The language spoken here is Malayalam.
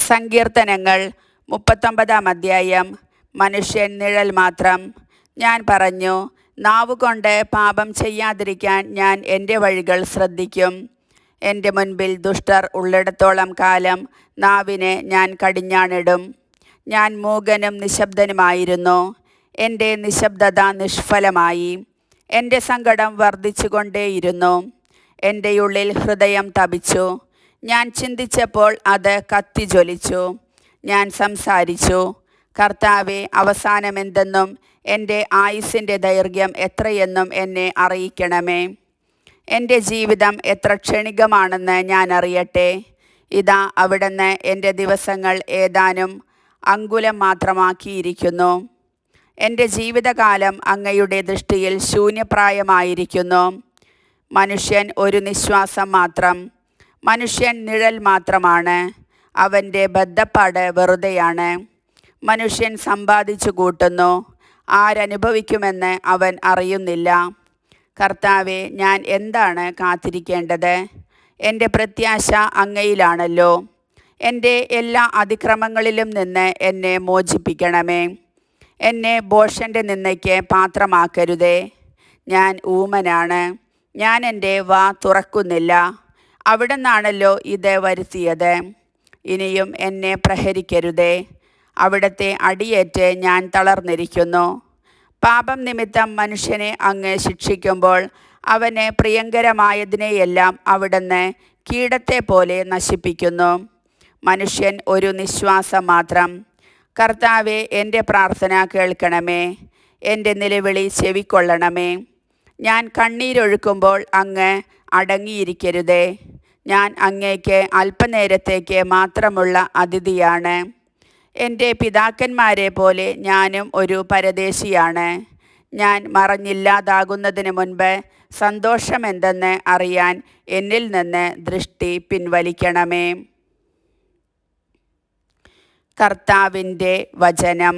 സങ്കീർത്തനങ്ങൾ 39 അധ്യായം. മനുഷ്യൻ നിഴൽ മാത്രം. ഞാൻ പറഞ്ഞു, നാവുകൊണ്ട് പാപം ചെയ്യാതിരിക്കാൻ ഞാൻ എൻ്റെ വഴികൾ ശ്രദ്ധിക്കും. എൻ്റെ മുൻപിൽ ദുഷ്ടർ ഉള്ളിടത്തോളം കാലം നാവിനെ ഞാൻ കടിഞ്ഞാണിടും. ഞാൻ മൂകനും നിശബ്ദനുമായിരുന്നു. എൻ്റെ നിശബ്ദത നിഷ്ഫലമായി. എൻ്റെ സങ്കടം വർദ്ധിച്ചുകൊണ്ടേയിരുന്നു. എൻ്റെ ഉള്ളിൽ ഹൃദയം തപിച്ചു. ഞാൻ ചിന്തിച്ചപ്പോൾ അത് കത്തിജ്വലിച്ചു. ഞാൻ സംസാരിച്ചു, കർത്താവേ, അവസാനമെന്തെന്നും എൻ്റെ ആയുസ്സിൻ്റെ ദൈർഘ്യം എത്രയെന്നും എന്നെ അറിയിക്കണമേ. എൻ്റെ ജീവിതം എത്ര ക്ഷണികമാണെന്ന് ഞാൻ അറിയട്ടെ. ഇതാ, അവിടുന്ന് എൻ്റെ ദിവസങ്ങൾ ഏതാനും അങ്കുലം മാത്രമാക്കിയിരിക്കുന്നു. എൻ്റെ ജീവിതകാലം അങ്ങയുടെ ദൃഷ്ടിയിൽ ശൂന്യപ്രായമായിരിക്കുന്നു. മനുഷ്യൻ ഒരു നിശ്വാസം മാത്രം. മനുഷ്യൻ നിഴൽ മാത്രമാണ്. അവൻ്റെ ബദ്ധപ്പാട് വെറുതെയാണ്. മനുഷ്യൻ സമ്പാദിച്ചു കൂട്ടുന്നു. ആരനുഭവിക്കുമെന്ന് അവൻ അറിയുന്നില്ല. കർത്താവെ, ഞാൻ എന്താണ് കാത്തിരിക്കേണ്ടത്? എൻ്റെ പ്രത്യാശ അങ്ങയിലാണല്ലോ. എൻ്റെ എല്ലാ അതിക്രമങ്ങളിലും നിന്ന് എന്നെ മോചിപ്പിക്കണമേ. എന്നെ ഭോഷൻ്റെ നിന്ദയ്ക്ക് പാത്രമാക്കരുതേ. ഞാൻ ഊമനാണ്. ഞാൻ എൻ്റെ വാ തുറക്കുന്നില്ല. അവിടുന്നാണല്ലോ ഇത് വരുത്തിയത്. ഇനിയും എന്നെ പ്രഹരിക്കരുതേ. അവിടുത്തെ അടിയേറ്റ് ഞാൻ തളർന്നിരിക്കുന്നു. പാപം നിമിത്തം മനുഷ്യനെ അങ്ങ് ശിക്ഷിക്കുമ്പോൾ അവന് പ്രിയങ്കരമായതിനെയെല്ലാം അവിടുന്ന് കീടത്തെ പോലെ നശിപ്പിക്കുന്നു. മനുഷ്യൻ ഒരു നിശ്വാസം മാത്രം. കർത്താവെ, എൻ്റെ പ്രാർത്ഥന കേൾക്കണമേ. എൻ്റെ നിലവിളി ചെവിക്കൊള്ളണമേ. ഞാൻ കണ്ണീരൊഴുക്കുമ്പോൾ അങ്ങ് അടങ്ങിയിരിക്കരുതേ. ഞാൻ അങ്ങേക്ക് അല്പനേരത്തേക്ക് മാത്രമുള്ള അതിഥിയാണ്. എൻ്റെ പിതാക്കന്മാരെ പോലെ ഞാനും ഒരു പരദേശിയാണ്. ഞാൻ മറഞ്ഞില്ലാതാകുന്നതിന് മുൻപ് സന്തോഷമെന്തെന്ന് അറിയാൻ എന്നിൽ നിന്ന് ദൃഷ്ടി പിൻവലിക്കണമേ. കർത്താവിൻ്റെ വചനം.